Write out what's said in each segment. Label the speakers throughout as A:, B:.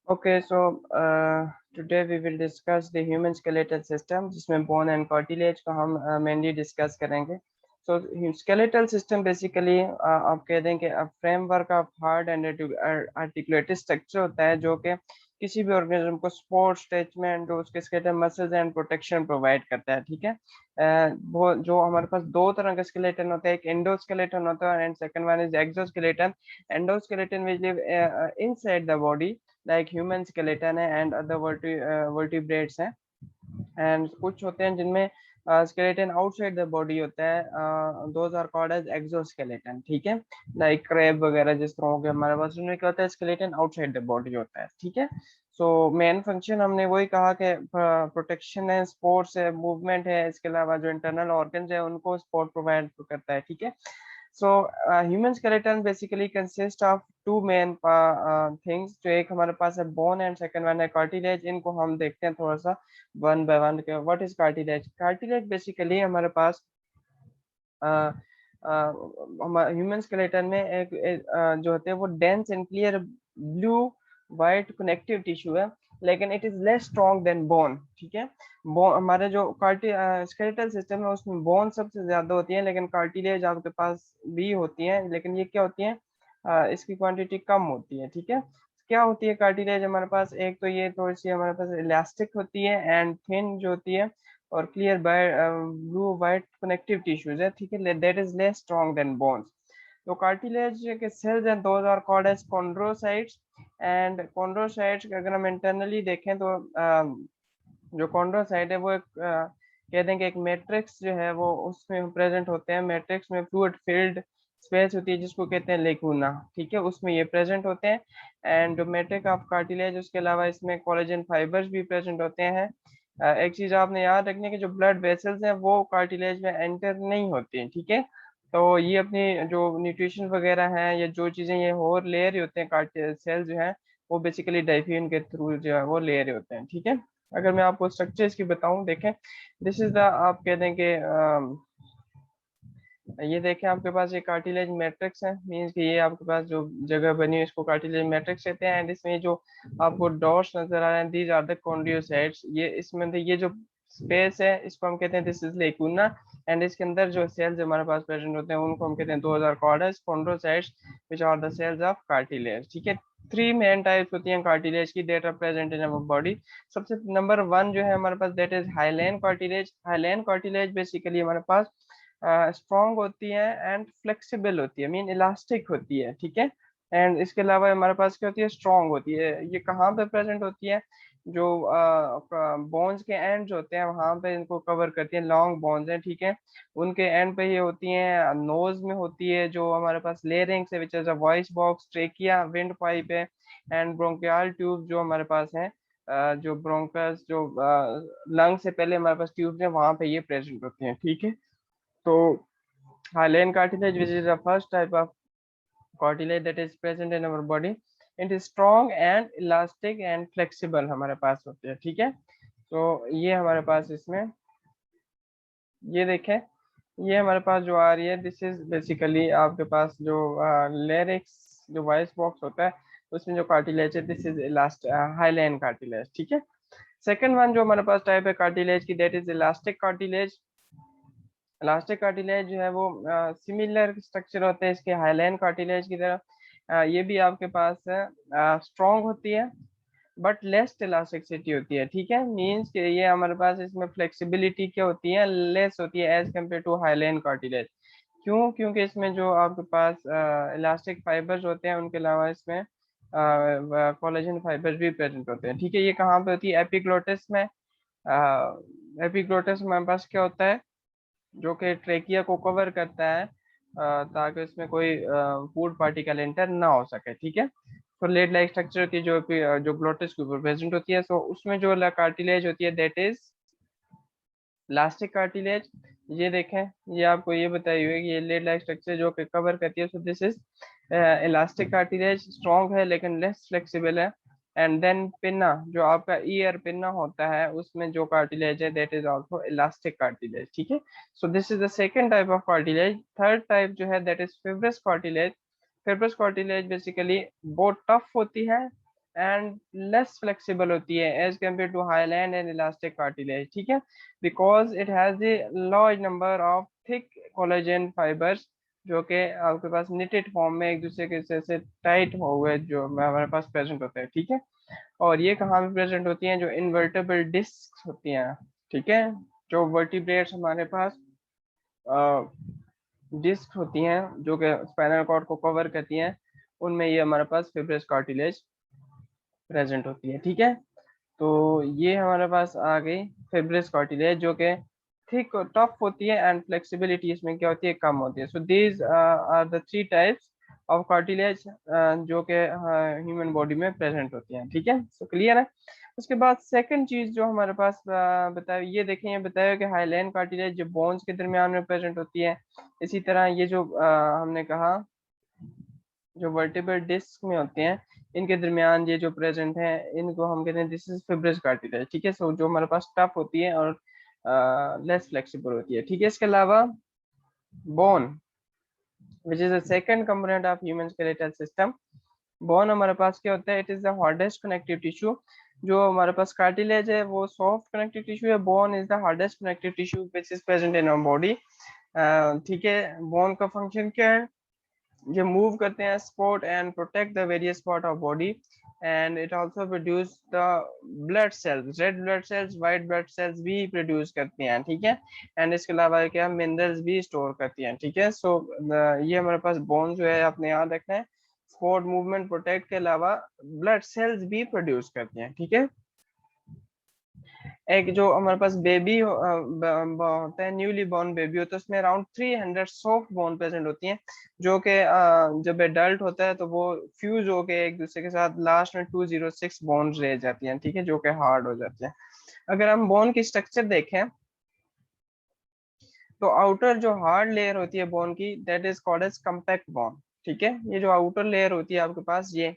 A: Okay, so today we will discuss the human skeletal system, जिसमें bone and cartilage को हम mainly discuss करेंगे. So skeletal system basically आप कह दें कि framework of hard and articulated structure होता है जो कि किसी भी ऑर्गेनिज्म को सपोर्ट, स्ट्रेचमेंट, उसके skeletal muscles and protection provide करता है. ठीक है. वो जो हमारे पास दो तरह का स्केलेटन होता है, एक एंडोस्केलेटन होता है and second one is exoskeleton. Endoskeleton which live inside the body like human skeleton है एंड अदर वर्टिब्रेट्स हैं. एंड कुछ होते हैं जिनमें स्केलेटन आउटसाइड द बॉडी होता है, those are called as exoskeleton. ठीक है. लाइक क्रैब वगैरह जिस तरह हो गया हमारे पास, उनमें क्या होता है, स्केलेटन आउटसाइड द बॉडी होता है. ठीक है. सो मेन फंक्शन हमने वही कहा कि प्रोटेक्शन है, स्पोर्ट्स है, मूवमेंट है, इसके अलावा जो इंटरनल ऑर्गन्स है उनको सपोर्ट प्रोवाइड करता है. ठीक है. So human skeleton basically consists of two main things. जो एक हमारे पास है bone and second one है cartilage. इनको हम देखते हैं थोड़ा सा one by one. What is cartilage? Cartilage basically हमारे पास ह्यूमन स्केलेटन में जो होते हैं वो dense and clear blue white connective tissue है, लेकिन it is less strong than bone. ठीक है. बोन हमारे जो स्केलेटल सिस्टम है उसमें बोन सबसे ज्यादा होती है, लेकिन कार्टिलेज आपके पास भी होती है, लेकिन ये क्या होती है, इसकी क्वांटिटी कम होती है. ठीक है. क्या होती है कार्टिलेज हमारे पास, एक तो ये थोड़ी सी हमारे पास इलास्टिक होती है एंड थिन जो होती है, और clear blue white connective tissues है. ठीक है. That is less strong than bones. तो कार्टिलेज के सेल्स हैं, those are called as chondrocytes. And chondrocytes अगर हम इंटरनली देखें तो जो कॉन्ड्रोसाइट है वो एक कह दें कि एक मैट्रिक्स जो है वो उसमें प्रेजेंट होते हैं. मैट्रिक्स में फ्लूइड फिल्ड स्पेस होती है जिसको कहते हैं लेकुना. ठीक है. उसमें ये प्रेजेंट होते हैं. एंड जो मैट्रिक ऑफ कार्टिलेज, उसके अलावा इसमें कोलेजन फाइबर्स भी प्रेजेंट होते हैं. एक चीज आपने याद रखनी है कि जो ब्लड वेसल्स हैं वो कार्टिलेज में एंटर नहीं होती हैं. ठीक है. तो ये अपनी जो न्यूट्रिशन वगैरह है या जो चीजें ये और ले रहे होते हैं कार्टिलेज सेल जो है, वो बेसिकली डाइफ्यूजन के थ्रू जो है वो ले रहे होते हैं. ठीक है. अगर मैं आपको स्ट्रक्चर इसकी बताऊं, देखें, दिस इज द, आप कह दें कि ये देखें आपके पास ये कार्टिलेज मैट्रिक्स है. मींस कि ये आपके पास जो जगह बनी है इसको कार्टिलेज मैट्रिक्स कहते हैं. एंड इसमें जो आपको डॉट्स नजर आ रहे हैं, दीज आर द कॉन्ड्रियोसाइट्स. ये इसमें ये जो स्पेस है इसको हम कहते हैं दिस इज लेकुना. एंड इसके अंदर जो सेल्स हमारे पास प्रेजेंट होते हैं उनको हम कहते हैं those are called as chondrocytes which are the cells of cartilage. ठीक है. थ्री मेन टाइप्स होती हैं कार्टिलेज की, that are present in our body. सबसे नंबर वन जो है हमारे पास, that is hyaline cartilage. Hyaline cartilage basically हमारे पास स्ट्रॉन्ग होती है एंड फ्लेक्सिबल होती है, मीन इलास्टिक होती है. ठीक है. एंड इसके अलावा हमारे पास क्या होती है, स्ट्रॉन्ग होती है. ये कहाँ पे प्रेजेंट होती है, जो बोन्स के एंड होते हैं वहां पे इनको कवर करती है. लॉन्ग बोन्स हैं. ठीक है. उनके एंड पे ये होती हैं, नोज में होती है जो हमारे पास लेरिंग्स है which is a voice box, trachea, wind pipe है, एंड ब्रोंकियल ट्यूब जो हमारे पास है, जो ब्रोंकस जो लंग से पहले हमारे पास ट्यूब है वहां पे ये प्रेजेंट होते हैं. ठीक है. तो hyaline cartilage, which is the first type of cartilage that is present in our body, it is strong and elastic and flexible हमारे पास होते हैं. ठीक है. तो ये हमारे पास इसमें ये देखें, ये हमारे पास जो आ रही है, दिस इज बेसिकली आपके पास जो लेरिक्स जो वॉइस बॉक्स होता है उसमें जो कार्टिलेज है, दिस इज इलास्ट हाइलाइन कार्टिलेज. ठीक है. सेकंड वन जो हमारे पास टाइप है कार्टिलेज की, that is elastic cartilage. Elastic cartilage जो है वो सिमिलर स्ट्रक्चर होते हैं इसके हाइलाइन कार्टिलेज की तरह. ये भी आपके पास स्ट्रॉन्ग होती है बट लेस इलास्टिसिटी होती है. ठीक है. मींस कि ये हमारे पास इसमें फ्लेक्सिबिलिटी क्या होती है, लेस होती है as compare to hyaline cartilage. क्यों? क्योंकि इसमें जो आपके पास इलास्टिक फाइबर्स होते हैं उनके अलावा इसमें कोलेजन फाइबर्स भी प्रेजेंट होते हैं. ठीक है. ये कहाँ पे होती है, एपिग्लोटिस में. एपिग्लोटिस में हमारे पास क्या होता है, जो कि ट्रेकिया को कवर करता है ताकि उसमें कोई फूड पार्टिकल एंटर ना हो सके. ठीक है. तो लेड लाइक स्ट्रक्चर होती है जो ग्लोटिस के ऊपर प्रेजेंट होती है. सो उसमें जो कार्टिलेज होती है दैट इज इलास्टिक कार्टिलेज. ये देखें, ये आपको ये बताई हुई है कि ये लेड लाइक स्ट्रक्चर जो कि कवर करती है, so this is elastic cartilage. Strong है लेकिन लेस फ्लेक्सिबल है. एंड देन पिन्ना, जो आपका ईयर पिन्ना होता है उसमें जो कार्टिलेज है that is also elastic cartilage. ठीक है. So this is the second type of cartilage. Third type जो है that is fibrous cartilage. Fibrous cartilage basically बहुत टफ होती है एंड लेस फ्लेक्सिबल होती है as compare to highland and elastic cartilage, ठीक है, because it has a large number of thick collagen fibres जो कि आपके पास निटेड फॉर्म में एक दूसरे के से टाइट हो हुए जो हमारे पास प्रेजेंट होते हैं, ठीक है। और ये कहाँ पे प्रेजेंट होती हैं, जो इन्वर्टेबल डिस्क होती हैं, ठीक है, जो वर्टिब्रेट्स हमारे पास डिस्क होती हैं जो कि स्पाइनल कॉर्ड को कवर करती हैं, उनमें ये हमारे पास फिब्रस कार्टिलेज प्रेजेंट होती है, ठीक है। तो ये हमारे पास आ गई फिब्रस कार्टिलेज जो कि थिक और टफ होती है एंड फ्लेक्सिबिलिटी इसमें क्या होती है, कम होती है। So these are the three types of cartilage जो कि ह्यूमन बॉडी में प्रेजेंट होती हैं, ठीक है। सो क्लियर है। उसके बाद सेकंड चीज जो हमारे पास बताया, ये देखें, ये बताया कि हाईलैंड कार्टिलेज जो बोन्स के दरमियान में प्रेजेंट होती है। इसी तरह ये जो हमने कहा जो वर्टिब्रल डिस्क में होते हैं, इनके दरमियान ये जो प्रेजेंट है, इनको हम कहते हैं दिस इज फिब्रस कार्टिलेज, ठीक है। सो जो हमारे पास टफ होती है और लेस फ्लेक्सिबल होती है, ठीक है। इसके अलावा bone which is the second component of human skeletal system. Bone हमारे पास क्या होता है, it is the hardest connective tissue. जो हमारे पास कार्टिलेज है वो सॉफ्ट कनेक्टिव टिश्यू है, bone is the hardest connective tissue which is present in our body, ठीक है। बोन का फंक्शन क्या है, ये मूव करते हैं, support and protect the various part of body, and it also produce the blood cells, red blood cells, white blood sales भी produce करती हैं, ठीक है। एंड इसके अलावा क्या, मिनरल्स भी स्टोर करती हैं, ठीक है। सो ये हमारे पास बोन जो है आपने याद रखना है, सपोर्ट, मूवमेंट, प्रोटेक्ट के अलावा ब्लड सेल्स भी प्रोड्यूस करती हैं, ठीक है। एक जो हमारे पास बेबी होता है, न्यूली बॉर्न बेबी होता है, उसमें अराउंड 300 सॉफ्ट बोन प्रेजेंट होती हैं जो कि जब एडल्ट होता है तो वो फ्यूज होके एक दूसरे के साथ लास्ट में 206 बोन रह जाती हैं, ठीक है, जो कि हार्ड हो जाती हैं। अगर हम बोन की स्ट्रक्चर देखें तो आउटर जो हार्ड लेयर होती है बोन की, that is called as compact bone, ठीक है। ये जो आउटर लेयर होती है आपके पास ये,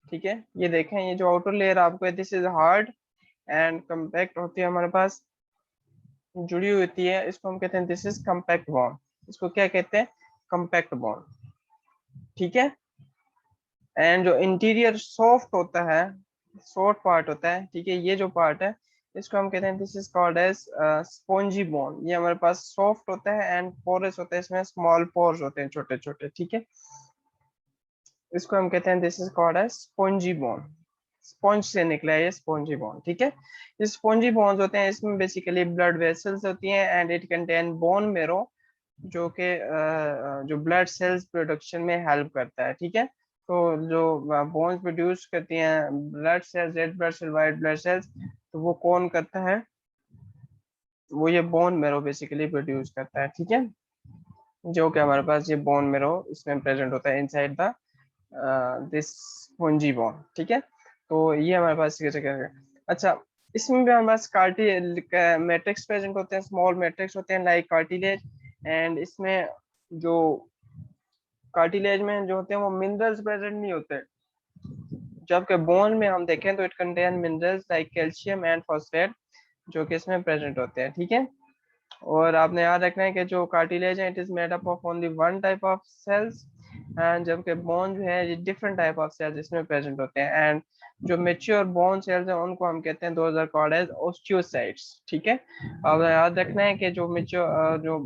A: ठीक है, ये देखें, ये जो आउटर लेयर आपको है, this is hard and compact होती है हमारे पास, जुड़ी हुई होती है, इसको हम कहते हैं दिस इज कम्पैक्ट बॉन्ड। इसको क्या कहते हैं, कम्पैक्ट बॉन्ड, ठीक है। एंड जो इंटीरियर सॉफ्ट होता है, सॉफ्ट पार्ट होता है, ठीक है, ये जो पार्ट है, इसको हम कहते हैं this is called as spongy bone. ये हमारे पास सॉफ्ट होता है एंड पोरस होता है, इसमें स्मॉल पोर्स होते हैं, छोटे छोटे, ठीक है। इसको हम कहते हैं this is called as spongy bone. Sponge से निकला है ये स्पॉन्जी बॉन्ड, ठीक है। ये स्पॉन्जी बॉन्ड होते हैं, इसमें बेसिकली ब्लड वेसल्स होती हैं and it contain bone marrow जो कि जो ब्लड सेल्स प्रोडक्शन में हेल्प करता है, ठीक है। तो जो बोन्स प्रोड्यूस करती हैं blood cells, red blood cell, white blood cells, तो वो कौन करता है, वो ये बोन मेरो बेसिकली प्रोड्यूस करता है, ठीक है। जो कि हमारे पास ये बोन मेरो इसमें प्रेजेंट होता है inside the this spongy bone, ठीक है। तो ये हमारे पास ये जगह है। अच्छा, इसमें भी हमारे पास कार्टी मैट्रिक्स प्रेजेंट होते हैं, स्मॉल मैट्रिक्स होते हैं लाइक कार्टिलेज, एंड इसमें जो कार्टिलेज में जो होते हैं वो मिनरल्स प्रेजेंट नहीं होते, जबकि बोन में हम देखें तो it contain minerals like calcium and phosphate जो कि इसमें प्रेजेंट होते हैं, ठीक है। और आपने याद रखना है कि जो कार्टिलेज है it is made up of only one type of cells, and जबकि बोन जो है ये डिफरेंट टाइप ऑफ सेल्स इसमें प्रेजेंट होते हैं, एंड जो मेच्योर बोन सेल्स हैं उनको हम कहते हैं those are called as osteocytes, ठीक है। अब याद रखना है कि जो मेच्योर जो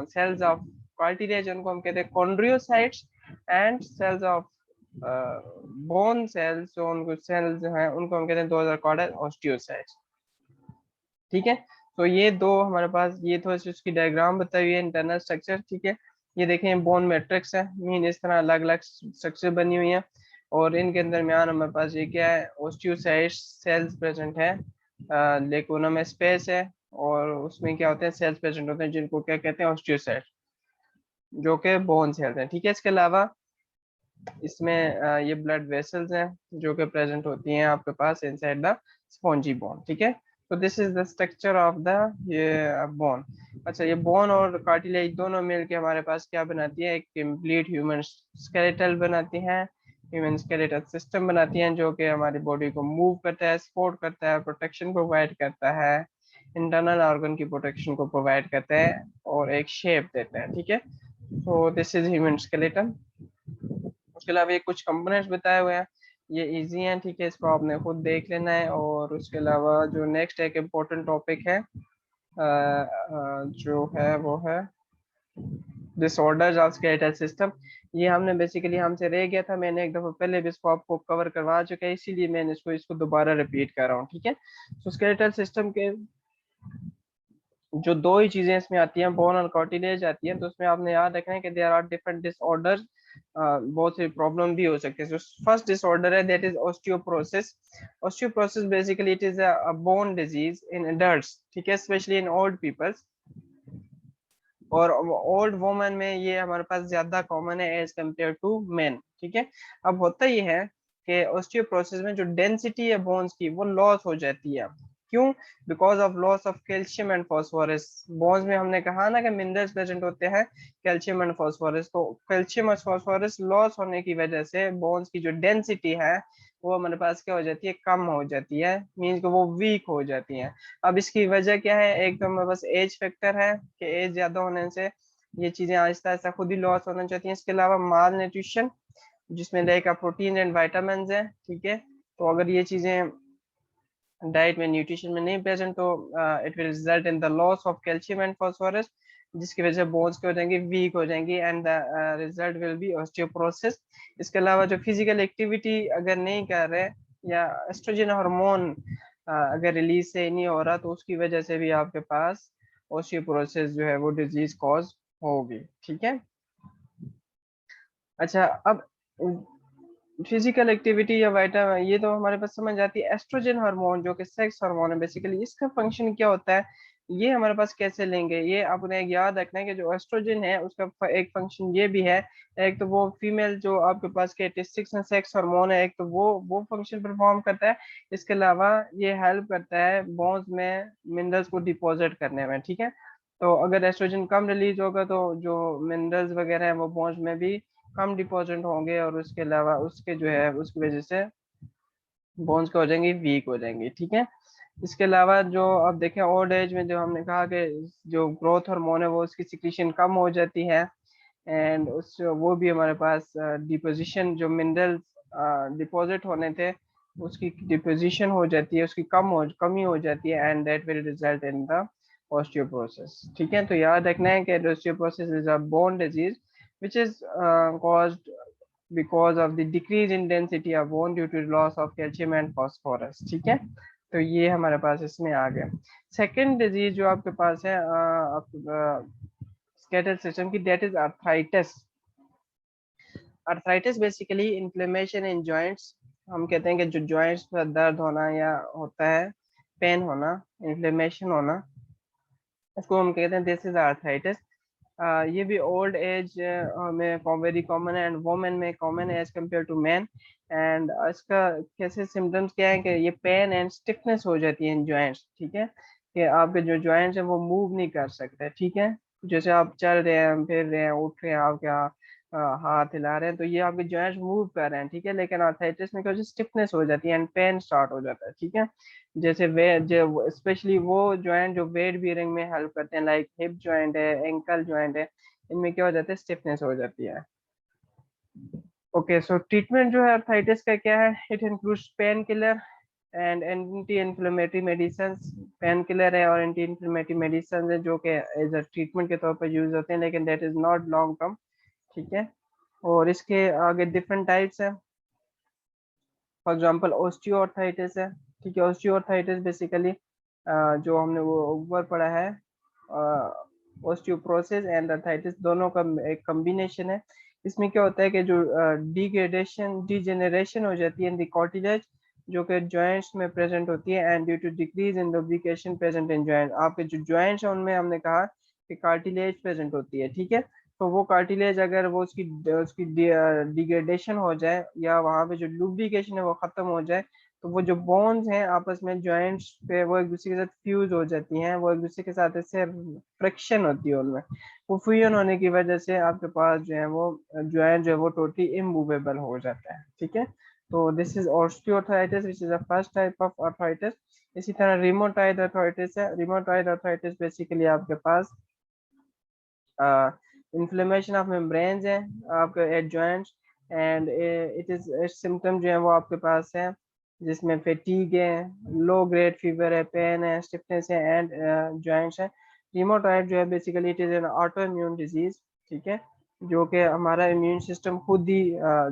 A: सेल्स ऑफ कार्टिलेज उनको हम कहते हैं chondrocytes, and cells of bone cells जो उनको सेल्स हैं उनको हम कहते हैं those are called as osteocytes, ठीक है। तो ये दो हमारे पास, ये थोड़ी सी उसकी डायग्राम बताई हुई है, इंटरनल स्ट्रक्चर, ठीक है। ये देखें बोन मैट्रिक्स है, मीन इस तरह अलग अलग स्ट्रक्चर बनी हुई है, और इनके दरमियान हमारे पास ये क्या है, ओस्टियोसाइट सेल्स प्रेजेंट है, लेकिन उनमें स्पेस है, और उसमें क्या होते हैं, सेल्स प्रेजेंट होते हैं जिनको क्या कहते हैं, ओस्टियोसाइट, जो कि बोन सेल्स हैं, ठीक है। इसके अलावा इसमें ये ब्लड वेसल्स हैं जो कि प्रेजेंट होती हैं आपके पास इनसाइड द स्पॉन्जी बोन, ठीक है। तो this is the structure of the ये बोन। अच्छा, ये बोन और कार्टिलेज दोनों मिलके हमारे पास क्या बनाती है, एक कंप्लीट ह्यूमन स्केलेटल बनाती हैं, ह्यूमन स्केलेटल सिस्टम बनाती हैं जो कि हमारी बॉडी को मूव करता है, सपोर्ट करता है, प्रोटेक्शन प्रोवाइड करता है, इंटरनल ऑर्गन की प्रोटेक्शन को प्रोवाइड करता है और एक शेप देता है, ठीक है। तो दिस इज ह्यूमन स्केलेटन। उसके अलावा ये कुछ कंपोनेंट्स बताए हुए हैं, ये इजी है, ठीक है, इसको आपने खुद देख लेना है। और उसके अलावा जो नेक्स्ट एक इम्पोर्टेंट टॉपिक है जो है वो है डिसऑर्डर्स ऑफ स्केलेटल सिस्टम। ये हमने बेसिकली हमसे रह गया था, मैंने एक दफा पहले भी इसको आपको कवर करवा चुका है, इसीलिए मैंने इसको दोबारा रिपीट कर रहा हूँ, ठीक है। तो स्केलेटल सिस्टम के जो दो ही चीजें इसमें आती हैं, बोन और कार्टिलेज आती हैं, तो उसमें आपने याद रखना है कि देयर आर डिफरेंट डिसऑर्डर, बहुत से प्रॉब्लम भी हो सकते हैं। फर्स्ट डिसऑर्डर है that is osteoporosis. Osteoporosis basically it is a bone disease in adults, ठीक है, स्पेशली इन ओल्ड पीपल्स। और ओल्ड वुमेन में ये हमारे पास ज्यादा कॉमन है एज कम्पेयर टू मेन, ठीक है। अब होता ये है कि ऑस्टियोपोरोसिस में जो डेंसिटी है बोन्स की वो लॉस हो जाती है। क्यों? Because of loss of calcium and phosphorus. Bones में हमने कहा ना कि मिनरल्स प्रेजेंट होते हैं, कैल्शियम एंड फॉस्फोरस, तो कैल्शियम और फॉस्फोरस लॉस होने की वजह से बोन्स की जो डेंसिटी है वो हमारे पास क्या हो जाती है, कम हो जाती है, मीन्स कि वो वीक हो जाती है। अब इसकी वजह क्या है? एक तो हमारे पास एज फैक्टर है कि एज ज्यादा होने से ये चीजें आहिस्ता आहिस्ता खुद ही लॉस होना चाहती हैं। इसके अलावा माल न्यूट्रिशन, जिसमें लाइक प्रोटीन एंड वाइटामिन है, ठीक है। तो अगर ये चीजें डाइट में न्यूट्रिशन में नहीं प्रेजेंट तो it will result in the loss of calcium and phosphorus, जिसकी वजह से बोन्स क्या हो जाएंगी, वीक हो जाएंगी, and the result will be osteoporosis. इसके अलावा जो फिजिकल एक्टिविटी अगर नहीं कर रहे, या एस्ट्रोजन हार्मोन अगर रिलीज से नहीं हो रहा, तो उसकी वजह से भी आपके पास ऑस्टियोपोरोसिस जो है वो डिजीज कॉज होगी, ठीक है। अच्छा, अब फिजिकल एक्टिविटी या वाइटामिन ये तो हमारे पास समझ आती है। एस्ट्रोजन हार्मोन जो कि सेक्स हार्मोन है बेसिकली, इसका फंक्शन क्या होता है, ये हमारे पास कैसे लेंगे, ये आपने एक याद रखना है कि जो एस्ट्रोजन है उसका एक फंक्शन ये भी है। एक तो वो फीमेल जो आपके पास के टेस्टिक्स में सेक्स हार्मोन है, एक तो वो फंक्शन परफॉर्म करता है। इसके अलावा ये हेल्प करता है बोन्स में मिनरल्स को डिपॉजिट करने में, ठीक है। तो अगर एस्ट्रोजन कम रिलीज होगा तो जो मिनरल्स वगैरह है वो बोन्स में भी कम डिपॉजिट होंगे, और उसके अलावा उसके जो है उसकी वजह से बोन्स क्या हो जाएंगी, वीक हो जाएंगी, ठीक है। इसके अलावा जो अब देखें ओल्ड एज में, जो हमने कहा कि जो ग्रोथ हार्मोन है वो उसकी सिक्रीशन कम हो जाती है, एंड उस वो भी हमारे पास डिपोजिशन जो मिनरल्स डिपॉजिट होने थे उसकी डिपोजिशन हो जाती है, उसकी कमी हो जाती है, and that will result in the osteoporosis, ठीक है। तो याद रखना है कि osteoporosis is a bone disease which is caused because of the decrease in density of bone due to loss of calcium and phosphorus, ठीक है। तो ये हमारे पास इसमें आ गया। सेकेंड डिजीज जो आपके पास है स्केलेटल सिस्टम की, that is arthritis. Arthritis basically inflammation in joints. हम कहते हैं कि जो जॉइंट्स पर दर्द होना या होता है, पेन होना, इन्फ्लेमेशन होना, इसको हम कहते हैं दिस इज अर्थराइटिस। ये भी ओल्ड एज में वेरी कॉमन है, एंड वोमेन में कॉमन है as compare to man. And इसका कैसे सिम्टम्स क्या है कि ये पेन एंड स्टिफनेस हो जाती है इन जॉइंट्स, ठीक है, कि आपके जो जॉइंट्स हैं वो मूव नहीं कर सकते, ठीक है। जैसे आप चल रहे हैं, फिर रहे हैं, उठ रहे हैं, आप क्या हाथ हिला रहे हैं, तो ये आपके जॉइंट्स मूव कर रहे हैं, ठीक है। लेकिन आर्थराइटिस में क्या होता है, स्टिफनेस हो जाती है एंड पेन स्टार्ट हो जाता है, ठीक है। जैसे वे जो स्पेशली वो जॉइंट जो वेट बियरिंग में हेल्प करते हैं, लाइक हिप जॉइंट है, एंकल जॉइंट है, इनमें क्या हो जाता है, स्टिफनेस हो जाती है। ओके, सो ट्रीटमेंट जो है अर्थराइटिस का क्या है, it includes pain killer and anti inflammatory medicine. Pain killer है और एंटी इन्फ्लेमेटरी मेडिसिन है जो कि एज अ ट्रीटमेंट के तौर पर यूज होते हैं, लेकिन that is not long term, ठीक है। और इसके आगे डिफरेंट टाइप्स है। फॉर एग्जांपल ऑस्टियोआर्थराइटिस है, ठीक है। ऑस्टियोआर्थराइटिस बेसिकली जो हमने वो ऊपर पढ़ा है, ऑस्टियोपोरोसिस एंड अर्थराइटिस दोनों का एक कॉम्बिनेशन है। इसमें क्या होता है कि जो डिग्रेडेशन डिजेनरेशन हो जाती है इन द कार्टिलेज जो कि जॉइंट्स में प्रेजेंट होती है, and due to decrease in lubrication present in joint. आपके जो जॉइंट्स हैं उनमें हमने कहा कि कार्टिलेज प्रेजेंट होती है, ठीक है। तो वो कार्टिलेज अगर वो उसकी उसकी डिग्रेडेशन हो जाए, या वहाँ पे जो लुब्रिकेशन है वो खत्म हो जाए, तो वो जो बोन्स हैं आपस में जॉइंट्स पे वो एक दूसरे के साथ फ्यूज हो जाती हैं, वो एक दूसरे के साथ ऐसे फ्रिक्शन होती है उनमें। वो फ्यूजन होने की वजह से आपके पास जो है वो जॉइंट जो है वो टोटली इमूवेबल हो जाता है, ठीक है। तो this is osteoarthritis which is the first type of arthritis. इसी तरह रिमोटॉइड अर्थराइटिस है। रिमोटॉइड अर्थराइटिस बेसिकली आपके पास इन्फ्लेमेशन ऑफ मेम्ब्रेन्स है आपके at joints, and it is symptom जो है वो आपके पास है, जिसमें फैटीग है, लो ग्रेड फीवर है, पेन है, स्टिफनेस है एंड जॉइंट्स है। रीमाटॉइड जो है basically it is an autoimmune disease, ठीक है, जो कि हमारा इम्यून सिस्टम खुद ही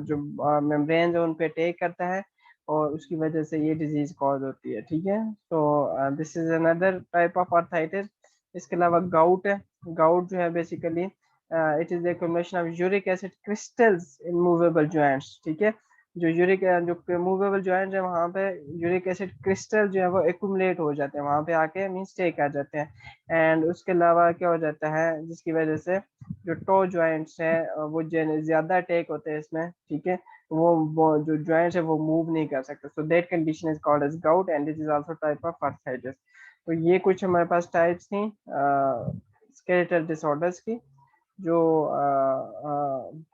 A: जो मेम्ब्रेन है उन पे अटैक करता है और उसकी वजह से ये डिजीज कॉज होती है, ठीक है। तो this is another type of arthritis. इसके अलावा गाउट है। गाउट जो है basically it is the accumulation of uric acid crystals in movable joints, ठीक है। जो मूवेबल जॉइंट्स है वहाँ पे यूरिक एसिड क्रिस्टल जो है वो एक्यूमुलेट हो जाते हैं वहाँ पे आके, मीन स्टे कर जाते हैं। एंड उसके अलावा क्या हो जाता है जिसकी वजह से जो टो जॉइंट्स हैं वो ज्यादा अटैक होते हैं इसमें, ठीक है। वो जो जॉइंट्स है वो मूव नहीं कर सकते। So that condition is called as gout and this is also type of arthritis. तो ये कुछ हमारे पास टाइप्स थी स्केलेटल डिसऑर्डर्स की, जो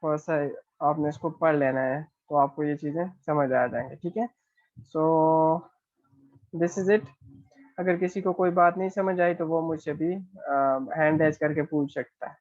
A: थोड़ा सा आपने इसको पढ़ लेना है तो आपको ये चीज़ें समझ आ जाएंगे, ठीक है। So this is it. अगर किसी को कोई बात नहीं समझ आई तो वो मुझसे भी हैंड रेज करके पूछ सकता है।